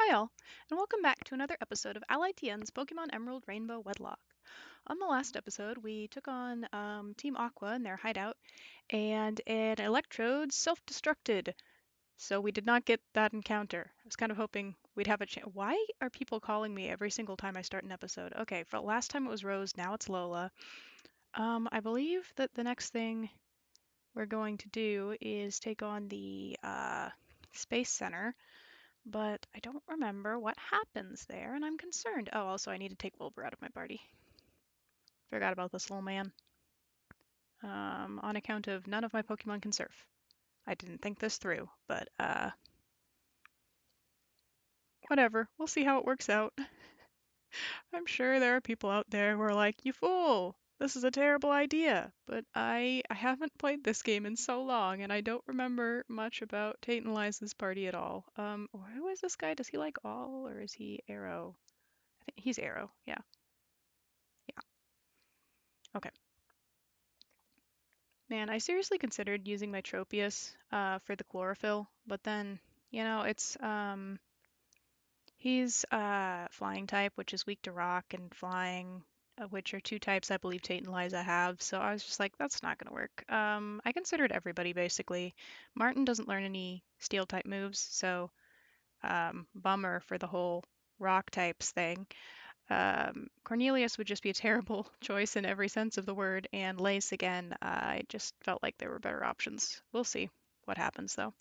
Hi all, and welcome back to another episode of AllyTN's Pokemon Emerald Rainbow Wedlocke. On the last episode, we took on Team Aqua in their hideout, and an Electrode self-destructed, so we did not get that encounter. I was kind of hoping we'd have a chance. Why are people calling me every single time I start an episode? Okay, for last time it was Rose, now it's Lola. I believe that the next thing we're going to do is take on the Space Center, but I don't remember what happens there, and I'm concerned. Oh, also I need to take Wilbur out of my party. Forgot about this little man. On account of none of my Pokemon can surf. I didn't think this through, but whatever. We'll see how it works out. I'm sure there are people out there who are like, you fool! This is a terrible idea. But I haven't played this game in so long, and I don't remember much about Tate and Liza's party at all. Who is this guy? Does he like all, or is he Arrow? I think he's Arrow, yeah. Yeah. Okay. Man, I seriously considered using my Tropius for the chlorophyll, but then, he's flying type, which is weak to rock, and flying, which are two types I believe Tate and Liza have. So I was just like, that's not gonna work. I considered everybody basically. Martin doesn't learn any steel type moves, so bummer for the whole rock types thing. Cornelius would just be a terrible choice in every sense of the word, and Lace again, I just felt like there were better options. We'll see what happens though.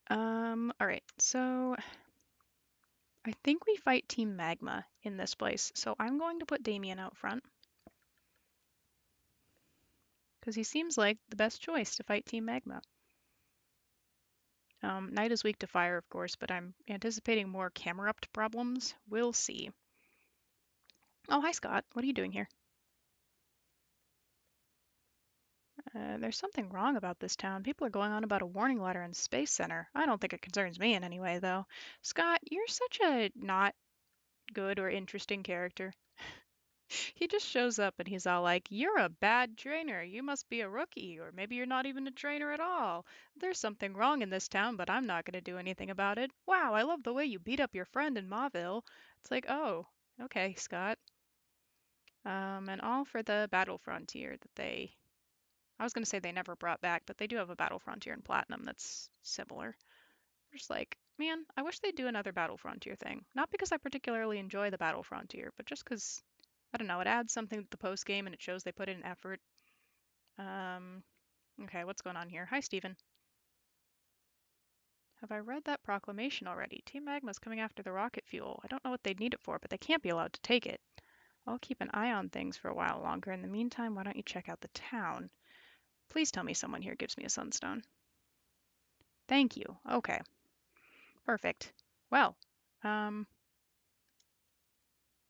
All right, so I think we fight Team Magma in this place, so I'm going to put Damien out front because he seems like the best choice to fight Team Magma. Knight is weak to fire, of course, but I'm anticipating more Camerupt problems. We'll see. Oh, hi Scott. What are you doing here? There's something wrong about this town. People are going on about a warning letter in Space Center. I don't think it concerns me in any way, though. Scott, you're such a not good or interesting character. He just shows up and he's all like, you're a bad trainer. You must be a rookie, or maybe you're not even a trainer at all. There's something wrong in this town, but I'm not going to do anything about it. Wow, I love the way you beat up your friend in Mauville. It's like, oh, okay, Scott. And all for the Battle Frontier that I was going to say they never brought back, but they do have a Battle Frontier in Platinum that's similar. I'm just like, man, I wish they'd do another Battle Frontier thing. Not because I particularly enjoy the Battle Frontier, but just because, I don't know, it adds something to the post game and it shows they put in effort. Okay, what's going on here? Hi, Steven. Have I read that proclamation already? Team Magma's coming after the rocket fuel. I don't know what they'd need it for, but they can't be allowed to take it. I'll keep an eye on things for a while longer. In the meantime, why don't you check out the town? Please tell me someone here gives me a sunstone. Thank you. Okay. Perfect. Well, I'm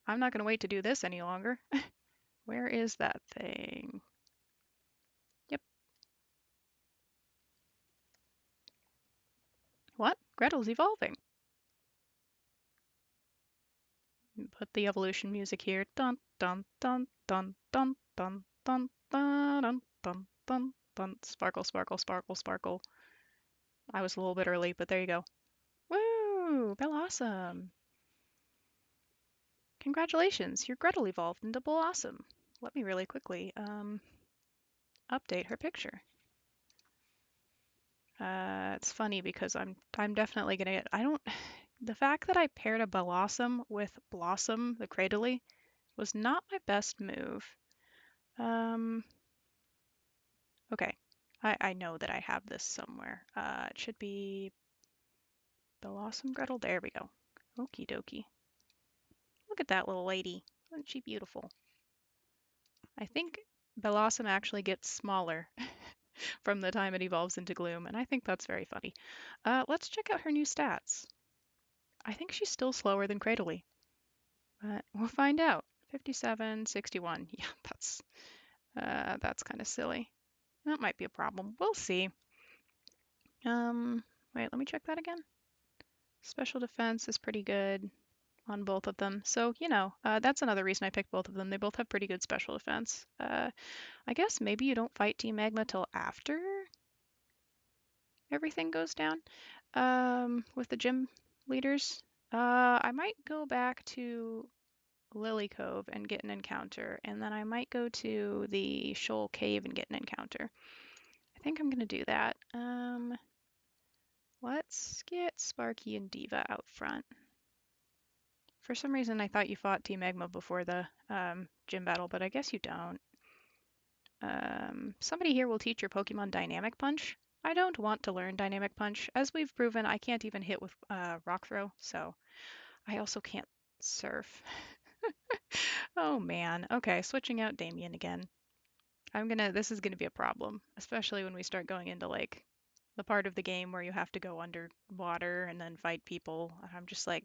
not going to wait to do this any longer. Where is that thing? Yep. What? Gretel's evolving. Put the evolution music here. Dun dun dun dun dun dun dun dun dun dun dun dun. Sparkle, sparkle, sparkle, sparkle. I was a little bit early, but there you go. Woo! Blossom. Congratulations, your Gretel evolved into Blossom. Let me really quickly update her picture. It's funny because I'm definitely gonna get. I don't. The fact that I paired a Blossom with Blossom, the Cradily, was not my best move. Okay. I know that I have this somewhere. It should be Blossom Gretel. There we go. Okie dokie. Look at that little lady. Isn't she beautiful? I think Blossom actually gets smaller from the time it evolves into Gloom, and I think that's very funny. Let's check out her new stats. I think she's still slower than Cradily, but we'll find out. 57, 61. Yeah, that's kind of silly. That might be a problem. We'll see. Wait, let me check that again. Special defense is pretty good on both of them. So, that's another reason I picked both of them. They both have pretty good special defense. I guess maybe you don't fight Team Magma till after everything goes down with the gym leaders. I might go back to Lily Cove and get an encounter, and then I might go to the Shoal Cave and get an encounter. I think I'm gonna do that. Let's get Sparky and Diva out front. For some reason, I thought you fought Team Magma before the gym battle, but I guess you don't. Somebody here will teach your Pokemon Dynamic Punch. I don't want to learn Dynamic Punch. As we've proven, I can't even hit with Rock Throw, so I also can't Surf. Oh man. Okay, switching out Damien again. This is gonna be a problem, especially when we start going into like the part of the game where you have to go underwater and then fight people. I'm just like,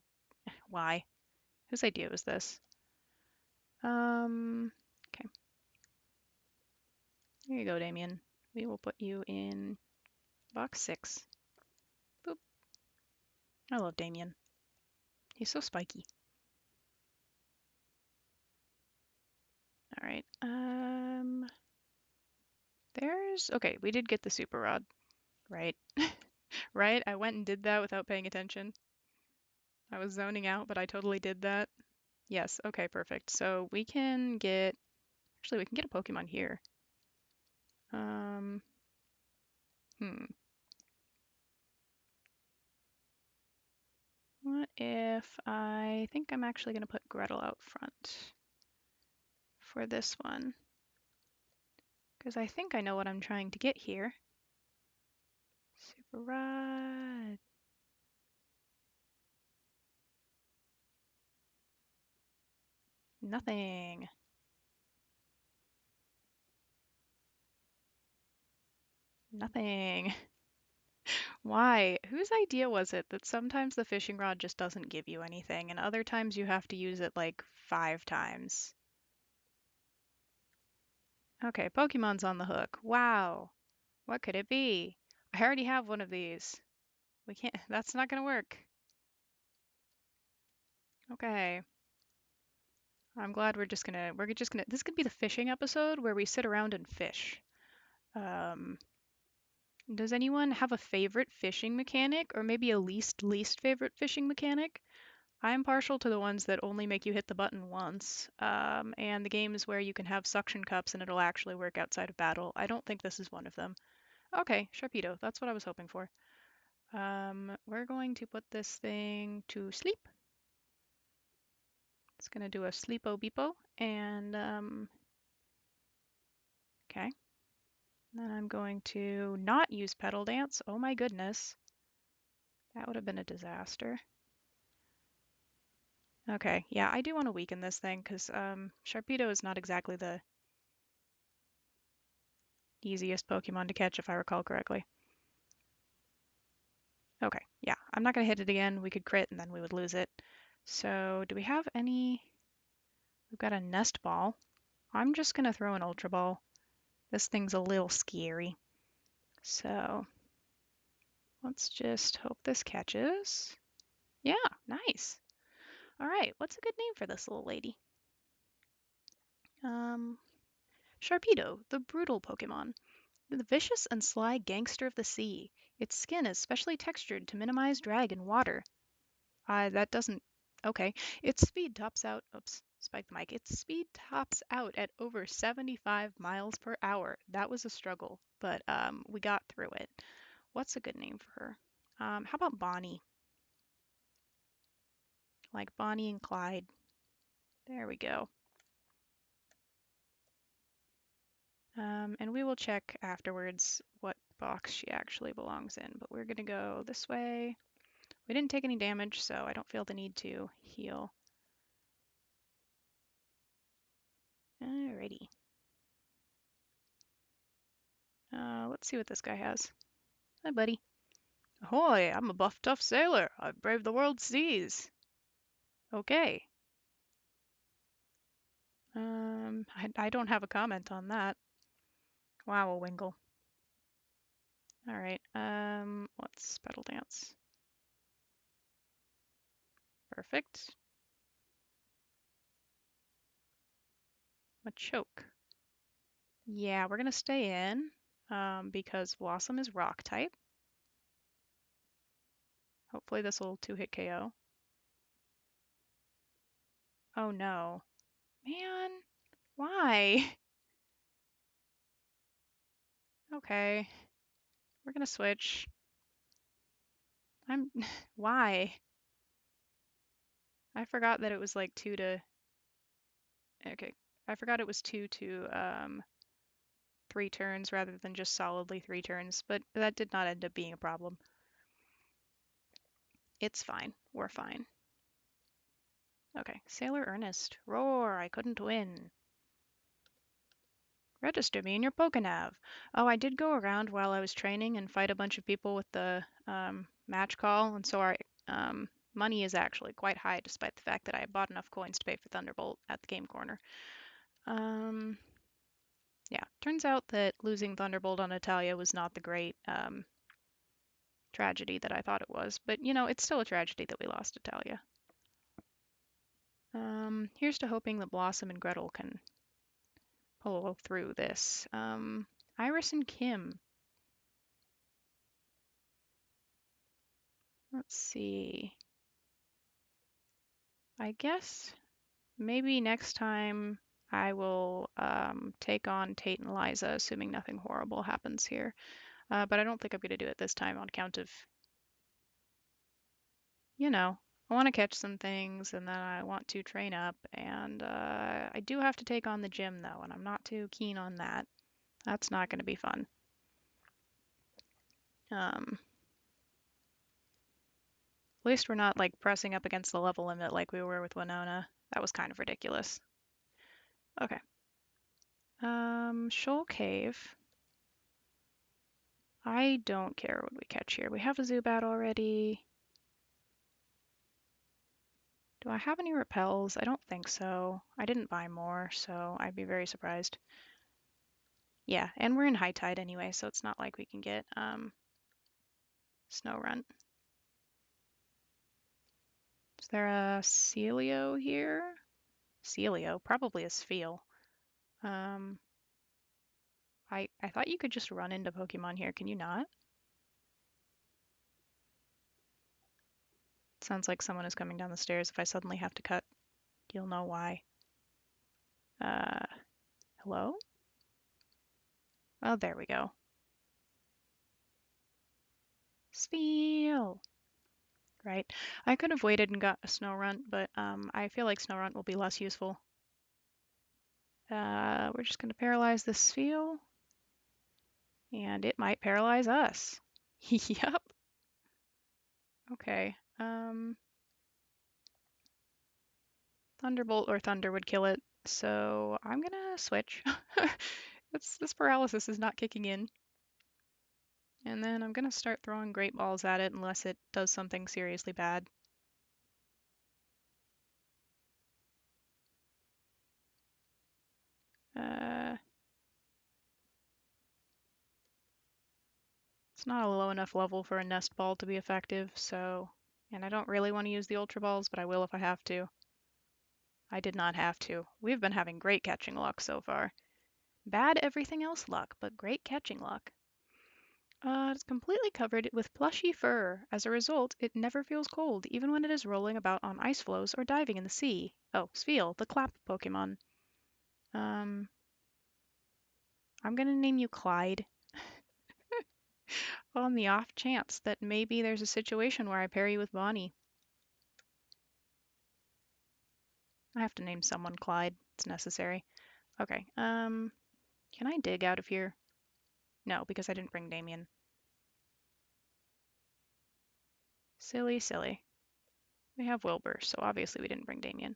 why? Whose idea was this? Okay. Here you go, Damien. We will put you in box 6. Boop. I love Damien. He's so spiky. All right. Okay, we did get the super rod, right? Right? I went and did that without paying attention. I was zoning out, but I totally did that. Yes, okay, perfect. So we can get, actually we can get a Pokemon here. Um, hmm. What if I think I'm actually going to put Gretel out front for this one? Because I think I know what I'm trying to get here. Super Rod. Nothing. Nothing. Why? Whose idea was it that sometimes the fishing rod just doesn't give you anything and other times you have to use it like 5 times? Okay, Pokemon's on the hook. Wow. What could it be? I already have one of these. We can't, that's not gonna work. Okay. I'm glad this could be the fishing episode where we sit around and fish. Um, does anyone have a favorite fishing mechanic or maybe a least favorite fishing mechanic? I'm partial to the ones that only make you hit the button once, and the games where you can have suction cups and it'll actually work outside of battle. I don't think this is one of them. Okay, Sharpedo, that's what I was hoping for. We're going to put this thing to sleep. It's going to do a sleepo beepo, and okay. Then I'm going to not use Petal Dance. Oh my goodness. That would have been a disaster. Okay, yeah, I do want to weaken this thing because Sharpedo is not exactly the easiest Pokemon to catch if I recall correctly. Okay, yeah, I'm not going to hit it again. We could crit and then we would lose it. So do we have any... We've got a Nest Ball. I'm just going to throw an Ultra Ball. This thing's a little scary. So let's just hope this catches. Yeah, nice. All right, what's a good name for this little lady? Sharpedo, the brutal Pokemon. The vicious and sly gangster of the sea. Its skin is specially textured to minimize drag in water. That doesn't... Okay. Its speed tops out... Oops, spiked the mic. Its speed tops out at over 75 miles per hour. That was a struggle, but we got through it. What's a good name for her? How about Bonnie? Like Bonnie and Clyde. There we go. And we will check afterwards what box she actually belongs in, but we're gonna go this way. We didn't take any damage, so I don't feel the need to heal. Alrighty. Let's see what this guy has. Hi, buddy. Ahoy, I'm a buff tough sailor. I've braved the world's seas. Okay. I don't have a comment on that. Wow, a Wingle. Alright, let's Petal Dance. Perfect. Machoke. Yeah, we're gonna stay in, because Blossom is rock type. Hopefully this will 2-hit KO. Oh no. Man, why? Okay, we're gonna switch. I'm... Why? I forgot that it was like 2 to... Okay, I forgot it was 2 to 3 turns rather than just solidly 3 turns, but that did not end up being a problem. It's fine. We're fine. Okay, Sailor Ernest. Roar, I couldn't win. Register me in your Pokenav. Oh, I did go around while I was training and fight a bunch of people with the match call, and so our money is actually quite high despite the fact that I bought enough coins to pay for Thunderbolt at the game corner. Yeah, turns out that losing Thunderbolt on Italia was not the great tragedy that I thought it was, but you know, it's still a tragedy that we lost Italia. Here's to hoping that Blossom and Gretel can pull through this. Iris and Kim. Let's see. I guess maybe next time I will take on Tate and Liza, assuming nothing horrible happens here. But I don't think I'm going to do it this time on account of, you know, I want to catch some things and then I want to train up. And I do have to take on the gym though, and I'm not too keen on that. That's not going to be fun. At least we're not like pressing up against the level limit like we were with Winona. That was kind of ridiculous. Okay. Shoal Cave. I don't care what we catch here. We have a Zubat already. Do I have any repels? I don't think so. I didn't buy more, so I'd be very surprised. Yeah, and we're in high tide anyway, so it's not like we can get Snow Runt. Is there a Celio here? Celio, probably a Spheal. I thought you could just run into Pokemon here. Can you not? Sounds like someone is coming down the stairs. If I suddenly have to cut, you'll know why. Uh, hello? Oh, there we go. Spheal! Right. I could have waited and got a Snorunt, but I feel like Snorunt will be less useful. We're just going to paralyze this Spheal, and it might paralyze us. Yep. Okay. Thunderbolt or Thunder would kill it, so I'm gonna switch. This paralysis is not kicking in. And then I'm gonna start throwing Great Balls at it unless it does something seriously bad. It's not a low enough level for a Nest Ball to be effective, so... And I don't really want to use the Ultra Balls, but I will if I have to. I did not have to. We've been having great catching luck so far. Bad everything else luck, but great catching luck. It's completely covered with plushy fur. As a result, it never feels cold, even when it is rolling about on ice floes or diving in the sea. Oh, Spheal, the clap Pokemon. I'm gonna name you Clyde. On the off chance that maybe there's a situation where I pair you with Bonnie. I have to name someone Clyde. It's necessary. Okay, can I dig out of here? No, because I didn't bring Damien. Silly, silly. We have Wilbur, so obviously we didn't bring Damien.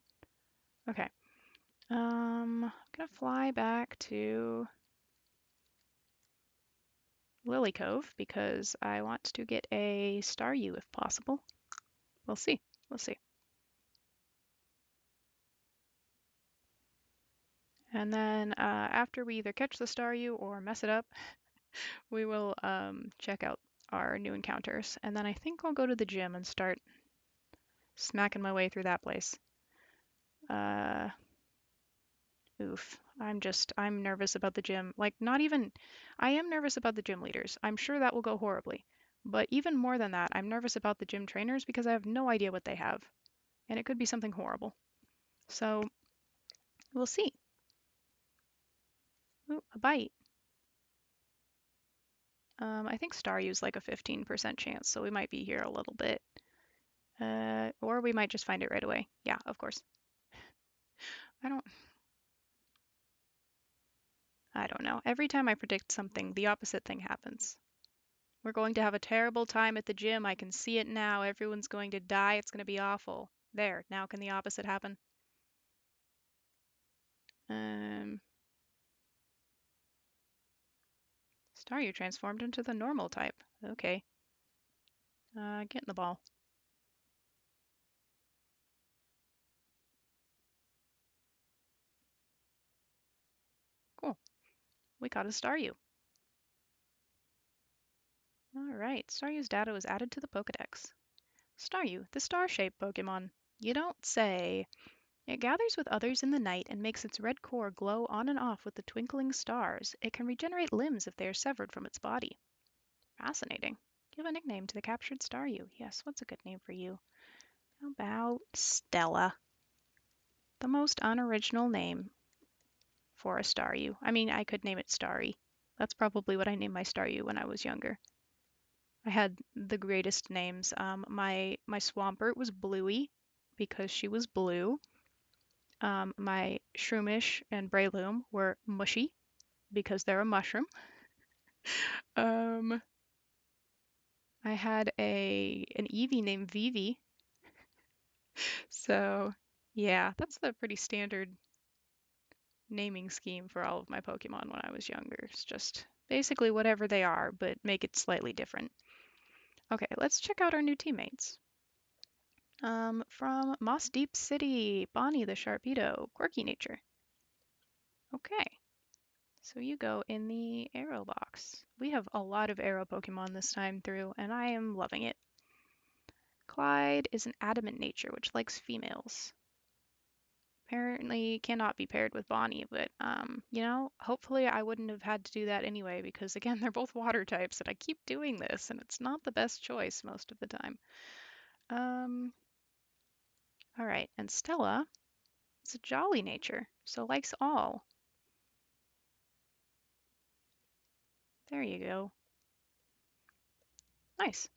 Okay. I'm gonna fly back to Lily Cove because I want to get a Staryu if possible. We'll see. We'll see. And then after we either catch the Staryu or mess it up, we will check out our new encounters. And then I think I'll go to the gym and start smacking my way through that place. Oof. I'm nervous about the gym. Like, not even, I am nervous about the gym leaders. I'm sure that will go horribly. But even more than that, I'm nervous about the gym trainers because I have no idea what they have. And it could be something horrible. So we'll see. Ooh, a bite. I think Staryu's like a 15% chance, so we might be here a little bit. Or we might just find it right away. Yeah, of course. I don't I don't know. Every time I predict something, the opposite thing happens. We're going to have a terrible time at the gym. I can see it now. Everyone's going to die. It's going to be awful. There. Now can the opposite happen? Um, Staryu transformed into the normal type. Okay. Get in the ball. Cool. We got a Staryu. All right. Staryu's data was added to the Pokedex. Staryu, the star-shaped Pokemon. You don't say. It gathers with others in the night and makes its red core glow on and off with the twinkling stars. It can regenerate limbs if they are severed from its body. Fascinating. Give a nickname to the captured Staryu. Yes, what's a good name for you? How about Stella? The most unoriginal name for a Staryu. I mean, I could name it Starry. That's probably what I named my Staryu when I was younger. I had the greatest names. My Swampert was Bluey because she was blue. My Shroomish and Breloom were Mushy because they're a mushroom. Um, I had an Eevee named Vivi. So, yeah, that's the pretty standard naming scheme for all of my Pokemon when I was younger. It's just basically whatever they are, but make it slightly different. Okay, let's check out our new teammates. From Mossdeep City, Bonnie the Sharpedo, quirky nature. Okay, so you go in the arrow box. We have a lot of arrow Pokemon this time through, and I am loving it. Clyde is an adamant nature, which likes females. Apparently cannot be paired with Bonnie, but hopefully I wouldn't have had to do that anyway because again, they're both water types and I keep doing this and it's not the best choice most of the time. Um, all right, and Stella is a jolly nature, so likes all. There you go. Nice.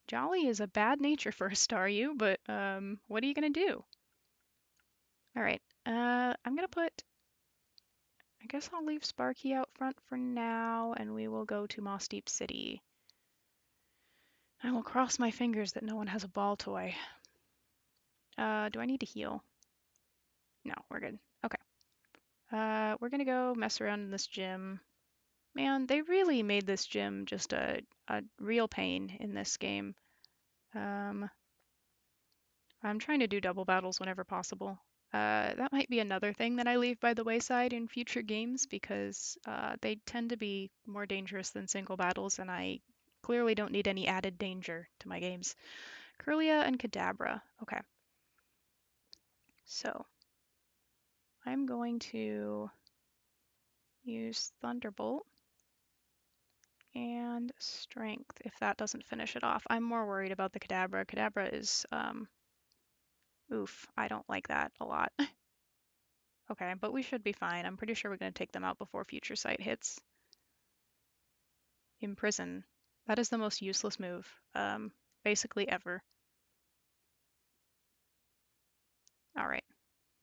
Jolly is a bad nature for a Staryu, but what are you gonna do? All right, I'm gonna put. I guess I'll leave Sparky out front for now, and we will go to Mossdeep City. I will cross my fingers that no one has a ball toy. Do I need to heal? No, we're good. Okay. We're gonna go mess around in this gym. Man, they really made this gym just a real pain in this game. Um, I'm trying to do double battles whenever possible. That might be another thing that I leave by the wayside in future games because they tend to be more dangerous than single battles, and I clearly don't need any added danger to my games. Curlia and Kadabra. Okay. So I'm going to use Thunderbolt and Strength if that doesn't finish it off. I'm more worried about the Kadabra. Kadabra is, oof, I don't like that a lot. Okay, but we should be fine. I'm pretty sure we're going to take them out before Future Sight hits. Imprison. That is the most useless move, basically ever. All right,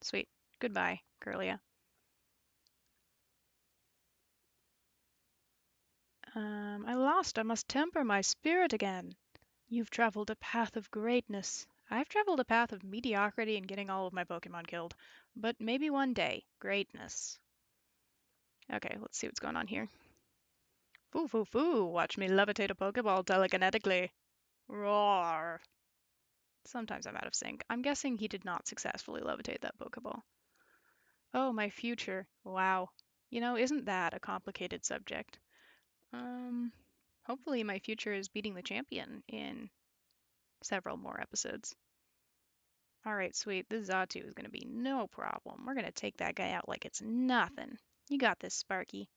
sweet. Goodbye, Curlia. I lost. I must temper my spirit again. You've traveled a path of greatness. I've traveled a path of mediocrity and getting all of my Pokemon killed. But maybe one day, greatness. Okay, let's see what's going on here. Foo foo foo, watch me levitate a Pokeball telekinetically. Roar. Sometimes I'm out of sync. I'm guessing he did not successfully levitate that Pokeball. Oh, my future. Wow. Isn't that a complicated subject? Um, Hopefully my future is beating the champion in several more episodes. All right, sweet. This Zatu is going to be no problem. We're going to take that guy out like it's nothing. You got this, Sparky.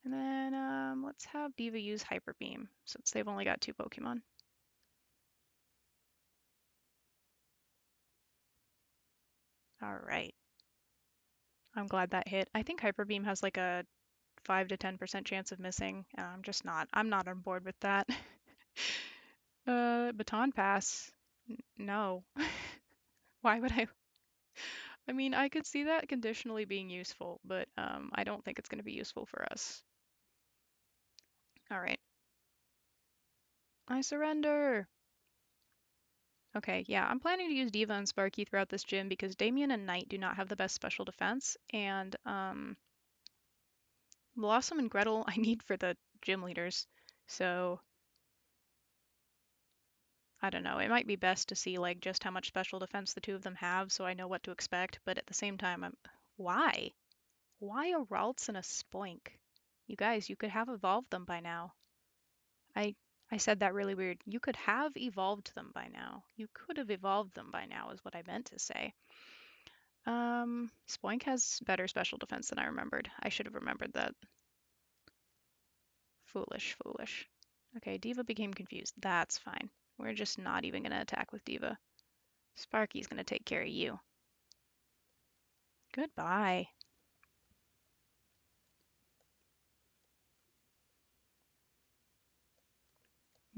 And then let's have Diva use Hyper Beam since they've only got two Pokemon. All right. I'm glad that hit. I think Hyper Beam has like a 5 to 10% chance of missing. I'm not on board with that. Baton Pass. No. Why would I? I mean, I could see that conditionally being useful, but I don't think it's going to be useful for us. All right. I surrender. Okay, yeah, I'm planning to use Diva and Sparky throughout this gym because Damien and Knight do not have the best special defense, and Blossom and Gretel I need for the gym leaders. So I don't know. It might be best to see like just how much special defense the two of them have so I know what to expect, but at the same time why? Why a Ralts and a Spoink? You guys, you could have evolved them by now. I I said that really weird. You could have evolved them by now. You could have evolved them by now is what I meant to say. Spoink has better special defense than I remembered. I should have remembered that. Foolish, foolish. Okay, Diva became confused. That's fine. We're just not even going to attack with Diva. Sparky's going to take care of you. Goodbye.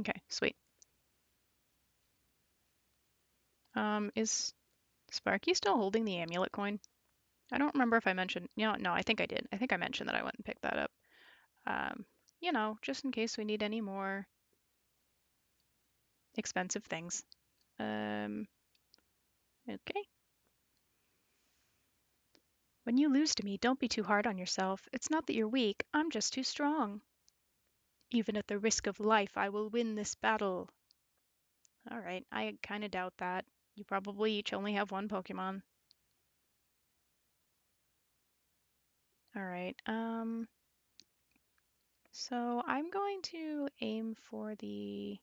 Okay, sweet. Is Sparky still holding the amulet coin? I don't remember if I mentioned, no, I think I did. I think I mentioned that I went and picked that up. Um, just in case we need any more expensive things. Okay. When you lose to me, don't be too hard on yourself. It's not that you're weak, I'm just too strong. Even at the risk of life, I will win this battle. All right, I kind of doubt that. You probably each only have one Pokemon. All right, so I'm going to aim for the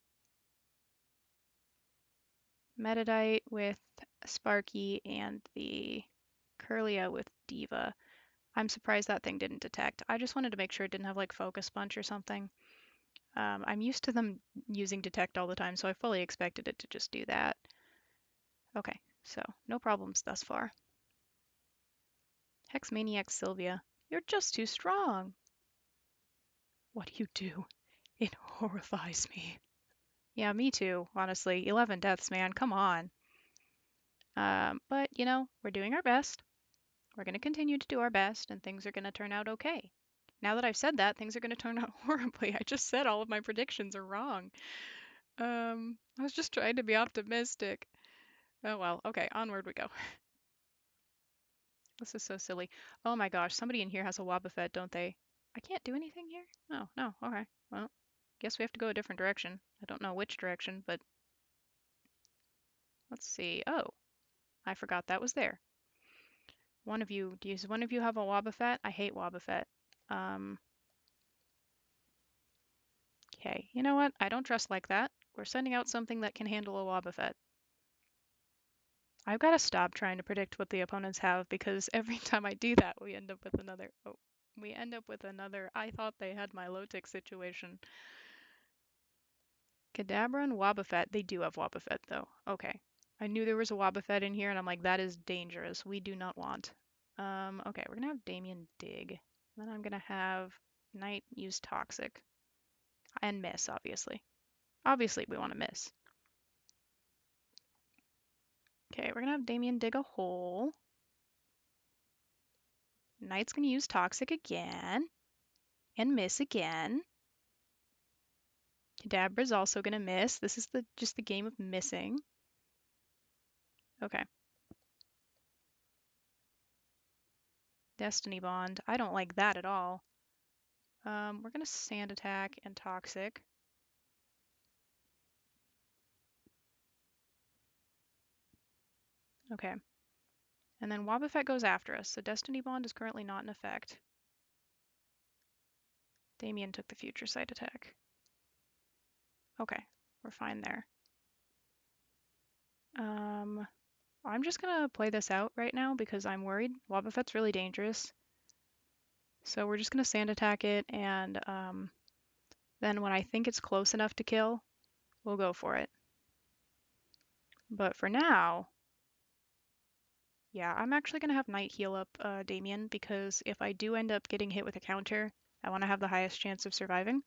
Metadite with Sparky and the Curlia with Diva. I'm surprised that thing didn't detect. I just wanted to make sure it didn't have like Focus Punch or something. I'm used to them using Detect all the time, so I fully expected it to just do that. Okay, so no problems thus far. Hexmaniac Sylvia, you're just too strong. What do you do? It horrifies me. Yeah, me too, honestly. 11 deaths, man, come on. But, we're doing our best. We're going to continue to do our best, and things are going to turn out okay. Now that I've said that, things are going to turn out horribly. I just said all of my predictions are wrong. I was just trying to be optimistic. Oh well, okay, onward we go. This is so silly. Oh my gosh, somebody in here has a Wobbuffet, don't they? I can't do anything here? Oh, no, okay. Well, guess we have to go a different direction. I don't know which direction, but let's see. Oh, I forgot that was there. Does one of you have a Wobbuffet? I hate Wobbuffet. Okay, you know what? I don't trust like that. We're sending out something that can handle a Wobbuffet. I've got to stop trying to predict what the opponents have because every time I do that, we end up with another. Oh, we end up with another. I thought they had my Lotic situation. Kadabra and Wobbuffet. They do have Wobbuffet though. Okay. I knew there was a Wobbuffet in here and I'm like, that is dangerous. We do not want. Okay, we're gonna have Damien dig. Then I'm gonna have Knight use Toxic. And miss, obviously. Obviously we want to miss. Okay, we're gonna have Damien dig a hole. Knight's gonna use Toxic again. And miss again. Kadabra's also gonna miss. This is just the game of missing. Okay. Destiny Bond. I don't like that at all. We're gonna Sand Attack and Toxic. Okay. And then Wobbuffet goes after us, so Destiny Bond is currently not in effect. Damien took the Future Sight attack. Okay, we're fine there. I'm just gonna play this out right now because I'm worried. Wobbuffet's really dangerous. So we're just gonna Sand Attack it, and then when I think it's close enough to kill, we'll go for it. But for now, Yeah, I'm actually gonna have Night heal up Damien because if I do end up getting hit with a counter, I want to have the highest chance of surviving.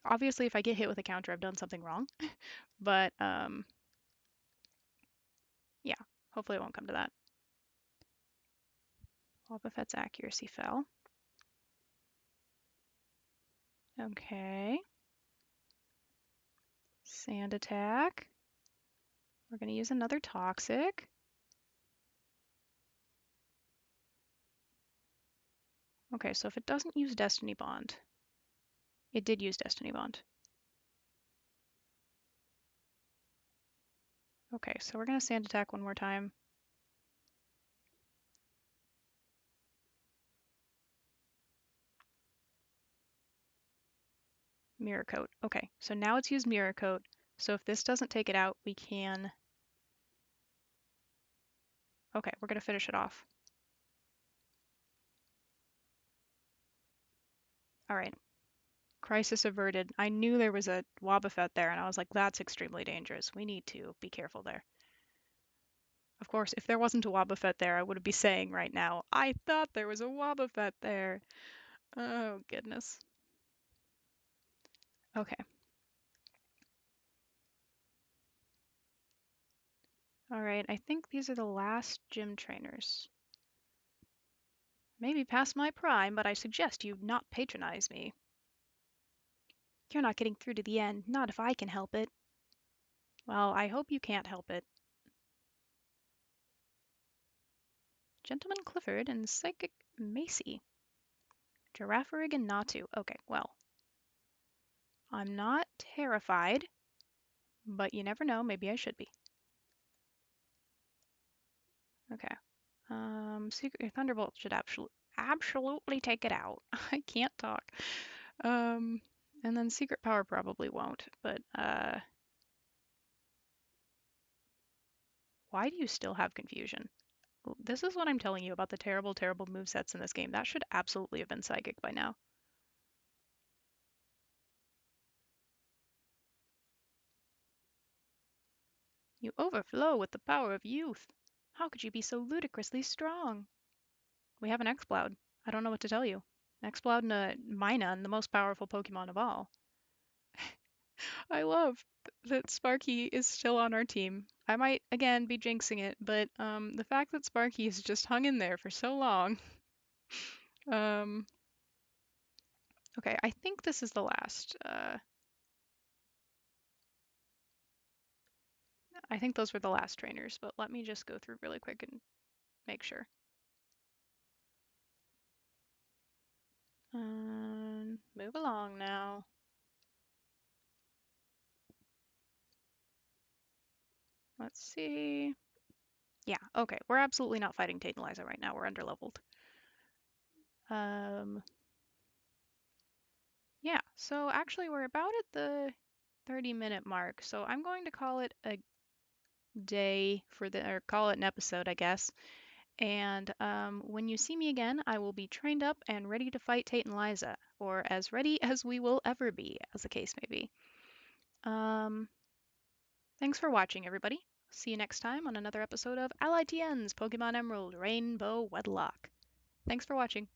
Obviously, if I get hit with a counter, I've done something wrong. But yeah, hopefully it won't come to that. Wobbuffet's accuracy fell. Okay. Sand attack. We're gonna use another toxic. Okay, so if it doesn't use Destiny Bond, it did use Destiny Bond. Okay, so we're gonna sand attack one more time. Mirror Coat. Okay, so now it's used Mirror Coat. So if this doesn't take it out, we can... Okay, we're gonna finish it off. All right, crisis averted. I knew there was a Wobbuffet there, and I was like, that's extremely dangerous. We need to be careful there. Of course, if there wasn't a Wobbuffet there, I would be saying right now, I thought there was a Wobbuffet there. Oh, goodness. Okay. All right, I think these are the last gym trainers. Maybe past my prime, but I suggest you not patronize me. You're not getting through to the end, not if I can help it. Well, I hope you can't help it. Gentleman Clifford and Psychic Macy. Girafferig and Natu. Okay, well, I'm not terrified, but you never know, maybe I should be. Okay. Secret Thunderbolt should absolutely take it out. I can't talk. And then Secret Power probably won't, but why do you still have Confusion? This is what I'm telling you about the terrible, terrible movesets in this game. That should absolutely have been Psychic by now. You overflow with the power of youth. How could you be so ludicrously strong? We have an Exploud. I don't know what to tell you. Exploud and a Minun, the most powerful Pokemon of all. I love that Sparky is still on our team. I might, again, be jinxing it, but the fact that Sparky has just hung in there for so long. Um, okay, I think this is the last. I think those were the last trainers, but let me just go through really quick and make sure. Move along now. Let's see. Yeah, okay. We're absolutely not fighting Tate and Liza right now. We're underleveled. Yeah, so actually we're about at the 30-minute mark, so I'm going to call it a day for the, or call it an episode, I guess. And when you see me again, I will be trained up and ready to fight Tate and Liza, or as ready as we will ever be, as the case may be. Um, Thanks for watching, everybody. See you next time on another episode of AllyTN's Pokemon Emerald Rainbow Wedlocke. Thanks for watching.